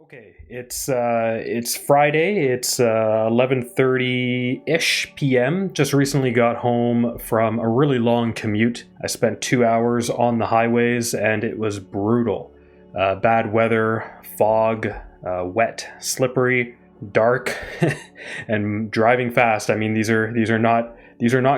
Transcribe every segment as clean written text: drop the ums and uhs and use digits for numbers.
Okay, it's Friday. It's 11:30-ish p.m. Just recently got home from a really long commute. I spent 2 hours on the highways, and it was brutal. Bad weather, fog, wet, slippery, dark, and driving fast. I mean, these are not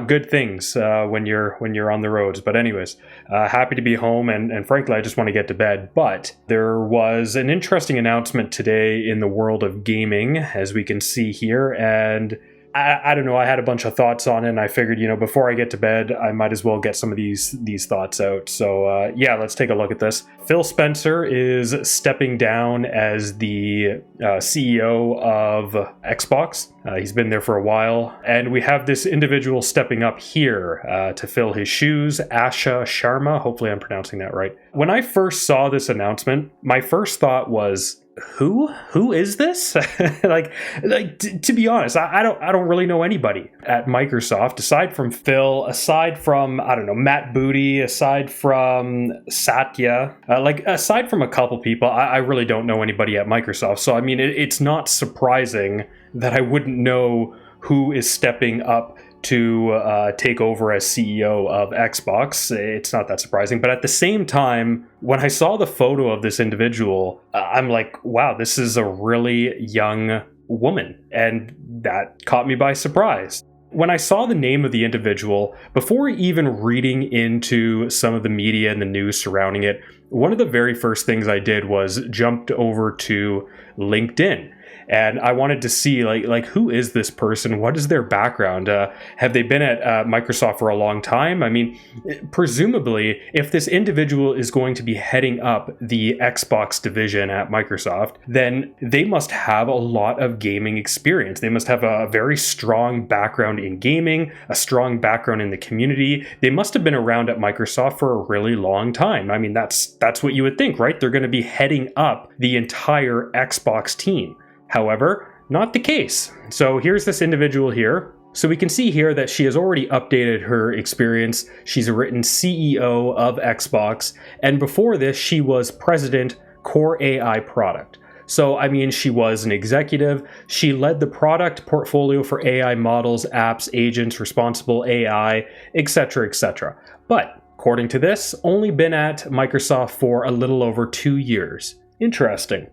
good things when you're on the roads. But anyways, happy to be home, and frankly, I just want to get to bed. But there was an interesting announcement today in the world of gaming, as we can see here, and I don't know. I had a bunch of thoughts on it, and I figured, before I get to bed, I might as well get some of these thoughts out. So yeah, let's take a look at this. Phil Spencer is stepping down as the CEO of Xbox. He's been there for a while, and we have this individual stepping up here to fill his shoes, Asha Sharma. Hopefully I'm pronouncing that right. When I first saw this announcement, my first thought was, who is this? To be honest, I don't really know anybody at Microsoft aside from Phil, aside from, I don't know, Matt Booty, aside from Satya, aside from a couple people. I really don't know anybody at Microsoft. So I mean, it's not surprising that I wouldn't know who is stepping up to take over as CEO of Xbox. It's not that surprising. But at the same time, when I saw the photo of this individual, I'm like, wow, this is a really young woman. And that caught me by surprise. When I saw the name of the individual, before even reading into some of the media and the news surrounding it, one of the very first things I did was jumped over to LinkedIn. And I wanted to see, who is this person? What is their background? Have they been at Microsoft for a long time? I mean, presumably, if this individual is going to be heading up the Xbox division at Microsoft, then they must have a lot of gaming experience. They must have a very strong background in gaming, a strong background in the community. They must have been around at Microsoft for a really long time. I mean, that's what you would think, right? They're going to be heading up the entire Xbox team. However, not the case. So here's this individual here. So we can see here that she has already updated her experience. She's written CEO of Xbox. And before this, she was president, Core AI product. So, I mean, she was an executive. She led the product portfolio for AI models, apps, agents, responsible AI, etc., etc. But according to this, only been at Microsoft for a little over 2 years. Interesting.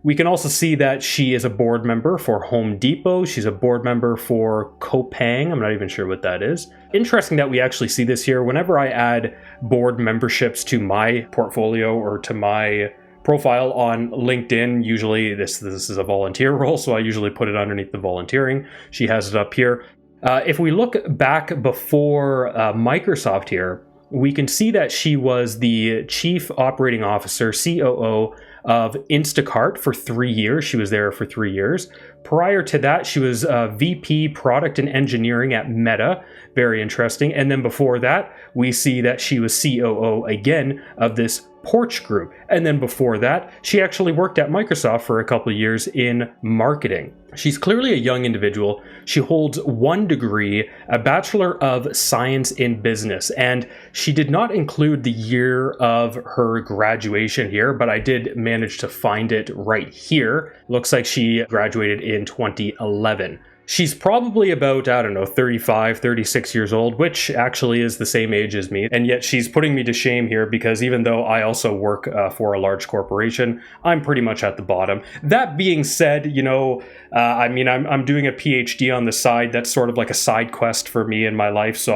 We can also see that she is a board member for Home Depot. She's a board member for Coupang. I'm not even sure what that is. Interesting that we actually see this here. Whenever I add board memberships to my portfolio or to my profile on LinkedIn, usually this is a volunteer role, so I usually put it underneath the volunteering. She has it up here. If we look back before Microsoft here, we can see that she was the chief operating officer, COO, of Instacart for 3 years. She was there for 3 years. Prior to that, she was VP Product and Engineering at Meta. Very interesting. And then before that, we see that she was COO again of this Porch Group. And then before that, she actually worked at Microsoft for a couple of years in marketing. She's clearly a young individual. She holds 1 degree, a Bachelor of Science in Business, and she did not include the year of her graduation here, but I did manage to find it right here. Looks like she graduated in 2011. She's probably about, 35, 36 years old, which actually is the same age as me. And yet she's putting me to shame here because even though I also work for a large corporation, I'm pretty much at the bottom. That being said, I'm doing a PhD on the side. That's sort of like a side quest for me in my life. So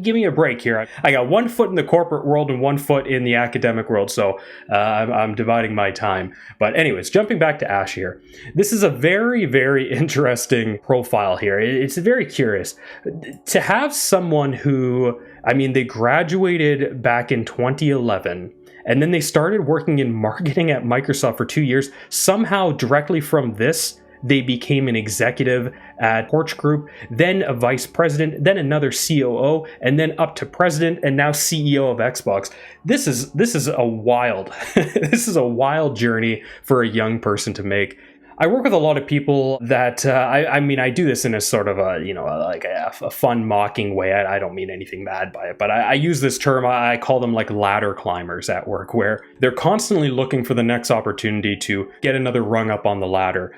give me a break here. I got 1 foot in the corporate world and 1 foot in the academic world. So I'm dividing my time. But anyways, jumping back to Ash here. This is a very, very interesting profile here. It's very curious to have someone who, they graduated back in 2011 and then they started working in marketing at Microsoft for 2 years. Somehow directly from this, they became an executive at Porch Group, then a vice president, then another COO, and then up to president, and now CEO of Xbox. This is a wild, this is a wild journey for a young person to make. I work with a lot of people that I mean, I do this in a sort of a, like a fun mocking way. I don't mean anything bad by it, but I use this term. I call them like ladder climbers at work, where they're constantly looking for the next opportunity to get another rung up on the ladder,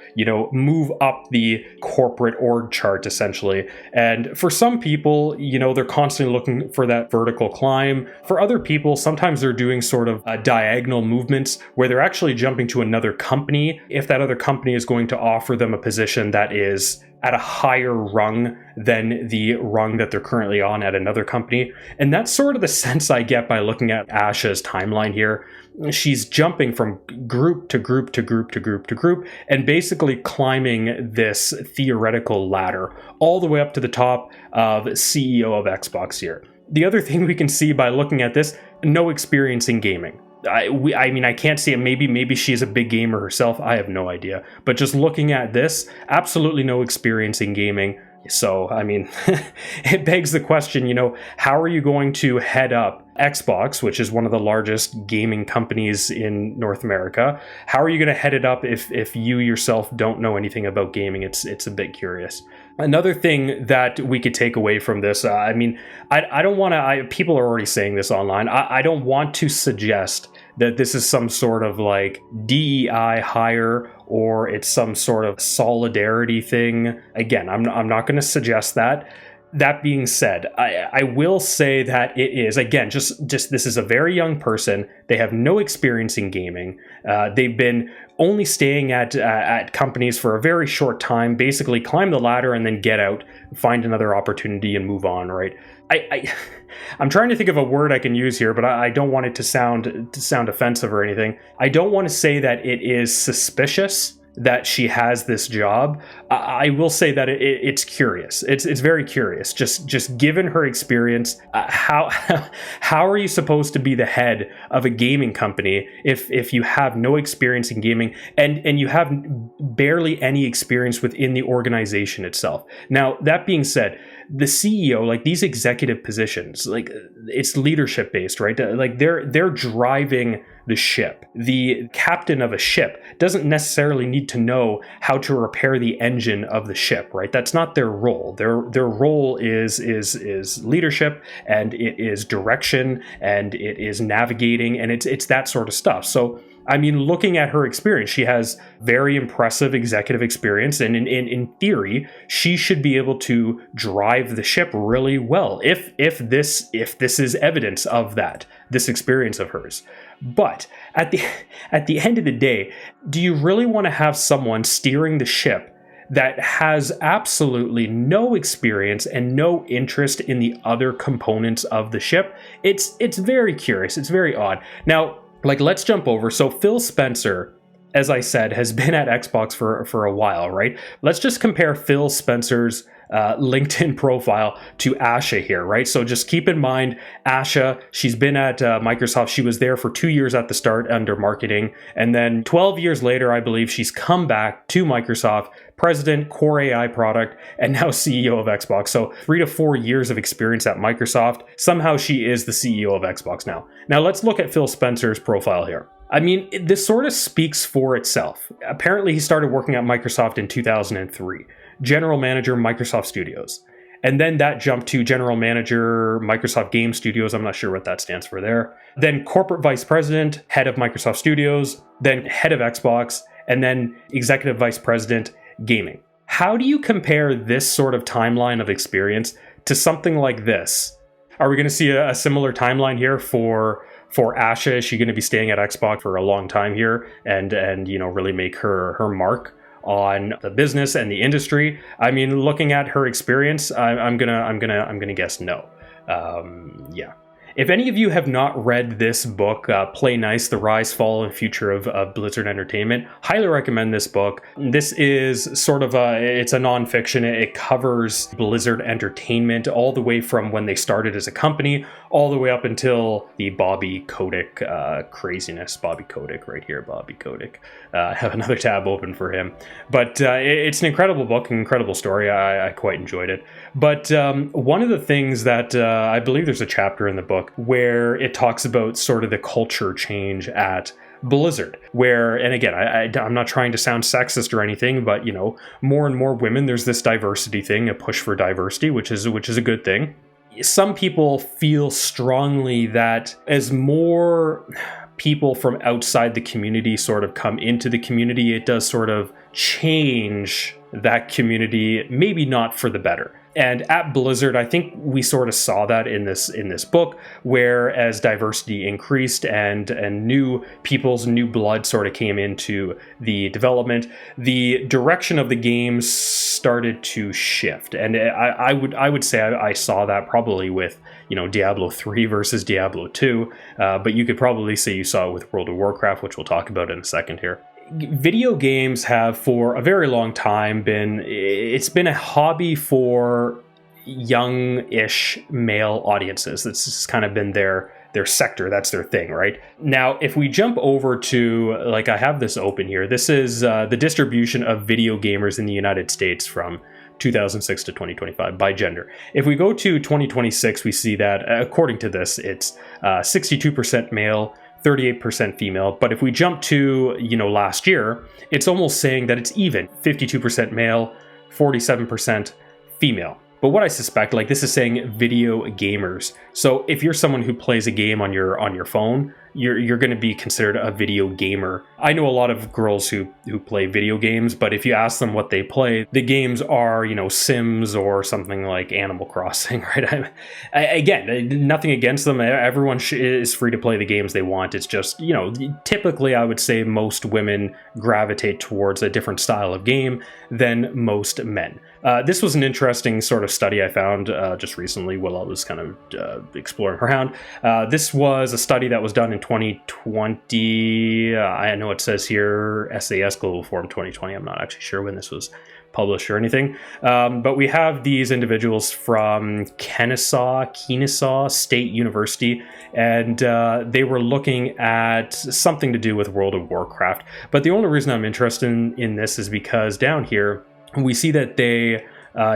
move up the corporate org chart essentially. And for some people, they're constantly looking for that vertical climb. For other people, sometimes they're doing sort of diagonal movements where they're actually jumping to another company if that other company is going to offer them a position that is at a higher rung than the rung that they're currently on at another company. And that's sort of the sense I get by looking at Asha's timeline here. She's jumping from group to group to group to group to group and basically climbing this theoretical ladder all the way up to the top of CEO of Xbox here. The other thing we can see by looking at this, no experience in gaming. I mean, I can't see it. Maybe she's a big gamer herself. I have no idea. But just looking at this, absolutely no experience in gaming. So, I mean, it begs the question, how are you going to head up Xbox, which is one of the largest gaming companies in North America? How are you going to head it up if you yourself don't know anything about gaming? It's a bit curious. Another thing that we could take away from this, I mean, I don't want to, people are already saying this online. I don't want to suggest that this is some sort of like DEI hire or it's some sort of solidarity thing. Again, I'm not going to suggest that. That being said, I will say that it is, again, just this is a very young person. They have no experience in gaming. They've been only staying at companies for a very short time, basically climb the ladder and then get out, find another opportunity and move on, right? I'm trying to think of a word I can use here, but I don't want it to sound offensive or anything. I don't want to say that it is suspicious that she has this job. I will say that it's curious. It's very curious. Just given her experience, how are you supposed to be the head of a gaming company if you have no experience in gaming and you have barely any experience within the organization itself? Now, that being said, the CEO, like these executive positions, like it's leadership based, right? Like they're driving the ship. The captain of a ship doesn't necessarily need to know how to repair the engine of the ship, right? That's not their role. Their role is leadership, and it is direction, and it is navigating, and it's that sort of stuff. So I mean, looking at her experience, she has very impressive executive experience, and in theory, she should be able to drive the ship really well if this is evidence of this experience of hers. But at the end of the day, do you really want to have someone steering the ship that has absolutely no experience and no interest in the other components of the ship? It's very curious. It's very odd. Now, let's jump over. So Phil Spencer, as I said, has been at Xbox for a while, right? Let's just compare Phil Spencer's LinkedIn profile to Asha here, right? So just keep in mind, Asha, she's been at Microsoft. She was there for 2 years at the start under marketing. And then 12 years later, I believe she's come back to Microsoft, president, core AI product, and now CEO of Xbox. So 3 to 4 years of experience at Microsoft. Somehow she is the CEO of Xbox now. Now let's look at Phil Spencer's profile here. I mean, this sort of speaks for itself. Apparently, he started working at Microsoft in 2003. General Manager, Microsoft Studios. And then that jumped to General Manager, Microsoft Game Studios. I'm not sure what that stands for there. Then Corporate Vice President, Head of Microsoft Studios, then Head of Xbox, and then Executive Vice President, Gaming. How do you compare this sort of timeline of experience to something like this? Are we going to see a similar timeline here for Asha? Is she going to be staying at Xbox for a long time here and really make her mark on the business and the industry? I mean, looking at her experience, I'm gonna guess no. Yeah. If any of you have not read this book, Play Nice: The Rise, Fall, and Future of Blizzard Entertainment, highly recommend this book. This is sort of it's a nonfiction. It covers Blizzard Entertainment all the way from when they started as a company, all the way up until the Bobby Kotick craziness. Bobby Kotick right here, Bobby Kotick. I have another tab open for him. But it's an incredible book, an incredible story. I quite enjoyed it. But one of the things that I believe there's a chapter in the book where it talks about sort of the culture change at Blizzard, where, and again, I'm not trying to sound sexist or anything, but more and more women, there's this diversity thing, a push for diversity, which is a good thing. Some people feel strongly that as more people from outside the community sort of come into the community, it does sort of change that community, maybe not for the better. And at Blizzard, I think we sort of saw that in this book, where as diversity increased and new people's new blood sort of came into the development, the direction of the game started to shift. And I would say I saw that probably with Diablo 3 versus Diablo 2, but you could probably say you saw it with World of Warcraft, which we'll talk about in a second here. Video games have for a very long time been a hobby for young-ish male audiences. That's just kind of been their sector. That's their thing, right? Now, if we jump over to, like, I have this open here. This is the distribution of video gamers in the United States from 2006 to 2025 by gender. If we go to 2026, we see that, according to this, it's 62% male, 38% female. But if we jump to, last year, it's almost saying that it's even. 52% male, 47% female. But what I suspect, like, this is saying video gamers. So if you're someone who plays a game on your phone, you're going to be considered a video gamer. I know a lot of girls who play video games, but if you ask them what they play, the games are, Sims or something like Animal Crossing, right? Again, nothing against them. Everyone is free to play the games they want. It's just, typically I would say most women gravitate towards a different style of game than most men. This was an interesting sort of study I found just recently while I was kind of exploring around. This was a study that was done in 2020. I know it says here SAS Global Forum 2020. I'm not actually sure when this was published or anything. But we have these individuals from Kennesaw State University, and they were looking at something to do with World of Warcraft. But the only reason I'm interested in this is because down here, we see that they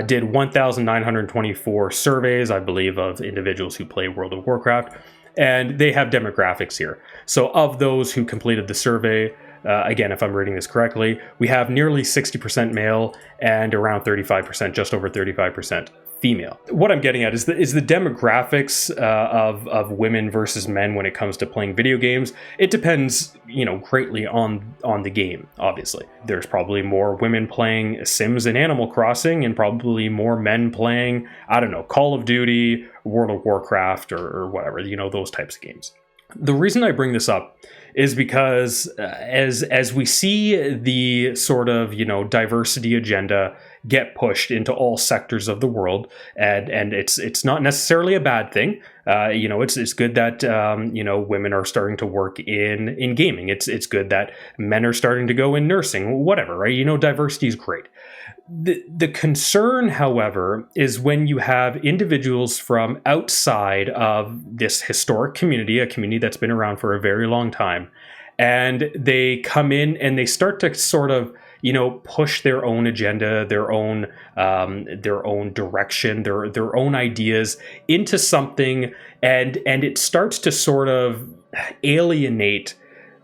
did 1,924 surveys, I believe, of individuals who play World of Warcraft, and they have demographics here. So of those who completed the survey, again, if I'm reading this correctly, we have nearly 60% male and around 35%, just over 35% female. What I'm getting at is the demographics of women versus men when it comes to playing video games. It depends, greatly on the game. Obviously, there's probably more women playing Sims and Animal Crossing, and probably more men playing, I don't know, Call of Duty, World of Warcraft, or whatever. Those types of games. The reason I bring this up is because as we see the sort of diversity agenda get pushed into all sectors of the world, and it's not necessarily a bad thing. It's good that women are starting to work in gaming. It's good that men are starting to go in nursing, whatever, right? Diversity is great. The concern, however, is when you have individuals from outside of this historic community, a community that's been around for a very long time, and they come in and they start to sort of push their own agenda, their own direction, their own ideas into something, and it starts to sort of alienate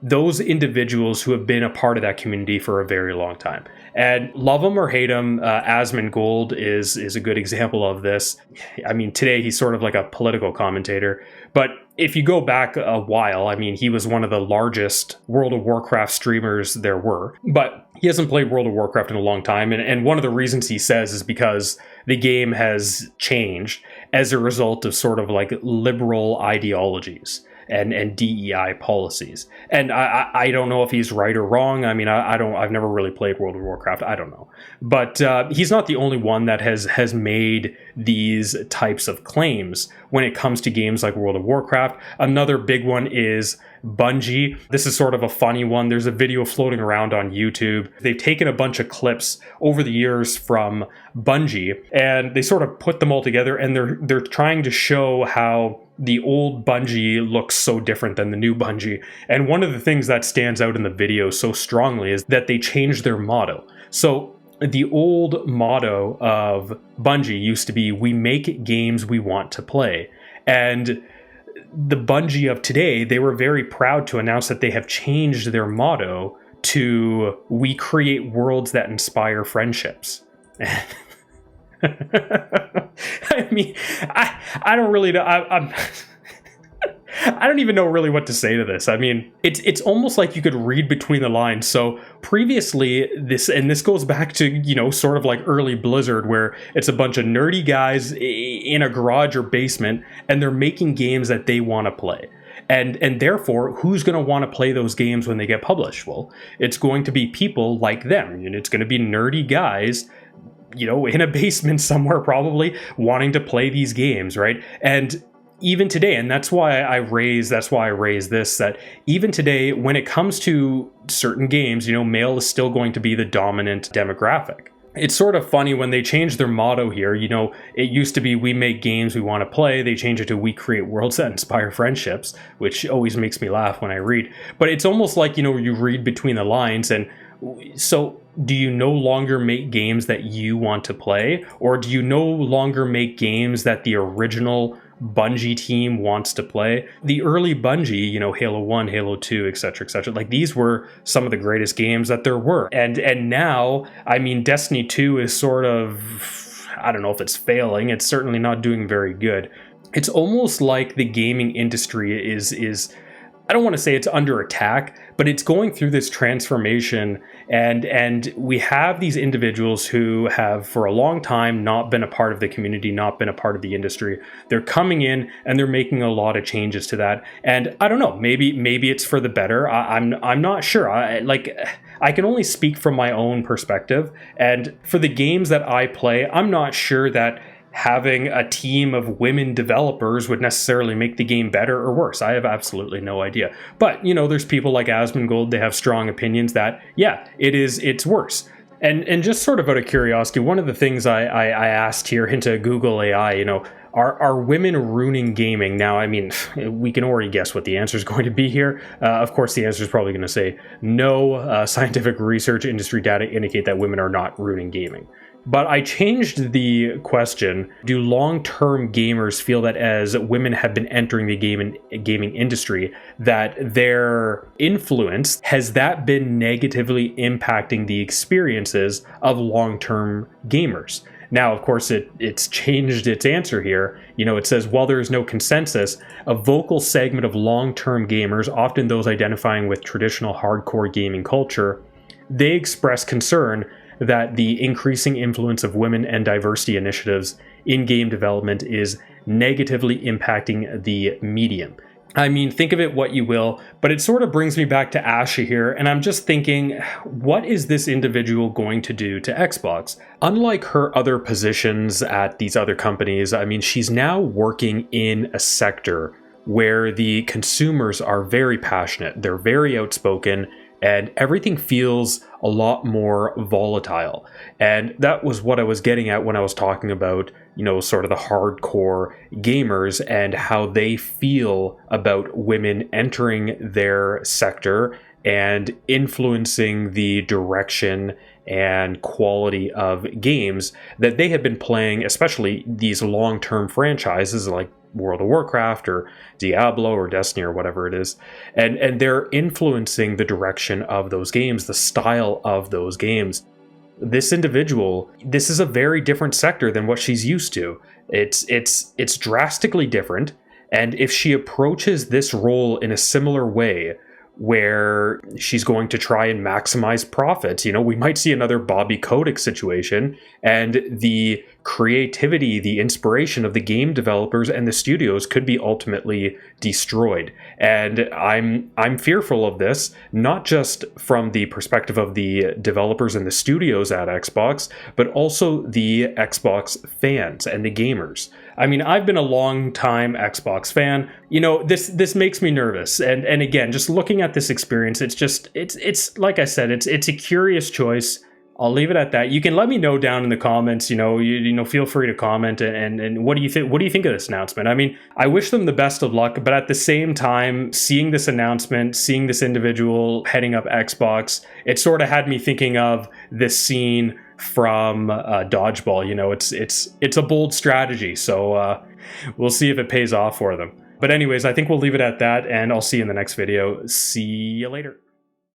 those individuals who have been a part of that community for a very long time. And love him or hate him, Asmongold is a good example of this. I mean, today he's sort of like a political commentator, but if you go back a while, I mean, he was one of the largest World of Warcraft streamers there were, but he hasn't played World of Warcraft in a long time. And one of the reasons he says is because the game has changed as a result of sort of like liberal ideologies and DEI policies. And I don't know if he's right or wrong. I mean, I've never really played World of Warcraft. I don't know. But he's not the only one that has made these types of claims when it comes to games like World of Warcraft. Another big one is Bungie. This is sort of a funny one. There's a video floating around on YouTube. They've taken a bunch of clips over the years from Bungie, and they sort of put them all together, and they're trying to show how the old Bungie looks so different than the new Bungie. And one of the things that stands out in the video so strongly is that they changed their motto. So the old motto of Bungie used to be, "We make games we want to play." And the Bungie of today, they were very proud to announce that they have changed their motto to "We create worlds that inspire friendships." I mean, I don't really know. I'm I don't even know really what to say to this. I mean, it's almost like you could read between the lines. So previously, this goes back to, sort of like early Blizzard, where it's a bunch of nerdy guys in a garage or basement, and they're making games that they want to play. And therefore, who's going to want to play those games when they get published? Well, it's going to be people like them. And it's going to be nerdy guys, in a basement somewhere, probably wanting to play these games, right? And even today, and that's why I raise this, that even today, when it comes to certain games, male is still going to be the dominant demographic. It's sort of funny when they changed their motto here. It used to be "We make games we want to play." They changed it to "We create worlds that inspire friendships," which always makes me laugh when I read. But it's almost like, you read between the lines. And so do you no longer make games that you want to play? Or do you no longer make games that the original Bungie team wants to play? The early Bungie, Halo 1, Halo 2, etc., like these were some of the greatest games that there were. And now, I mean, Destiny 2 is sort of, I don't know if it's failing. It's certainly not doing very good. It's almost like the gaming industry is I don't want to say it's under attack, but it's going through this transformation, and we have these individuals who have for a long time not been a part of the community, not been a part of the industry. They're coming in and they're making a lot of changes to that. And I don't know, maybe it's for the better. I'm not sure. I can only speak from my own perspective, and for the games that I play, I'm not sure that having a team of women developers would necessarily make the game better or worse. I have absolutely no idea. But, there's people like Asmongold, they have strong opinions that, yeah, it's worse. And just sort of out of curiosity, one of the things I asked here into Google AI, are women ruining gaming? Now, I mean, we can already guess what the answer is going to be here. Of course, the answer is probably going to say no. Scientific research, industry data indicate that women are not ruining gaming. But I changed the question: do long-term gamers feel that as women have been entering the gaming industry, that their influence, has that been negatively impacting the experiences of long-term gamers? Now, of course, it's changed its answer here. It says, while there is no consensus, a vocal segment of long-term gamers, often those identifying with traditional hardcore gaming culture, they express concern that the increasing influence of women and diversity initiatives in game development is negatively impacting the medium. I mean, think of it what you will, but it sort of brings me back to Asha here, and I'm just thinking, what is this individual going to do to Xbox? Unlike her other positions at these other companies, I mean, she's now working in a sector where the consumers are very passionate, they're very outspoken, and everything feels a lot more volatile. And that was what I was getting at when I was talking about, sort of the hardcore gamers and how they feel about women entering their sector and influencing the direction and quality of games that they have been playing, especially these long-term franchises like World of Warcraft or Diablo or Destiny or whatever it is, and they're influencing the direction of those games, the style of those games. This individual, this is a very different sector than what she's used to. It's drastically different, and if she approaches this role in a similar way, where she's going to try and maximize profits, we might see another Bobby Kotick situation, and the creativity, the inspiration of the game developers and the studios could be ultimately destroyed. And I'm fearful of this, not just from the perspective of the developers and the studios at Xbox, but also the Xbox fans and the gamers. I mean, I've been a long time Xbox fan. This makes me nervous. And again, just looking at this experience, it's like I said, it's a curious choice. I'll leave it at that. You can let me know down in the comments, feel free to comment and what do you think? What do you think of this announcement? I mean, I wish them the best of luck, but at the same time, seeing this announcement, seeing this individual heading up Xbox, it sort of had me thinking of this scene from Dodgeball. It's a bold strategy, so we'll see if it pays off for them. But anyways, I think we'll leave it at that, and I'll see you in the next video. See you later.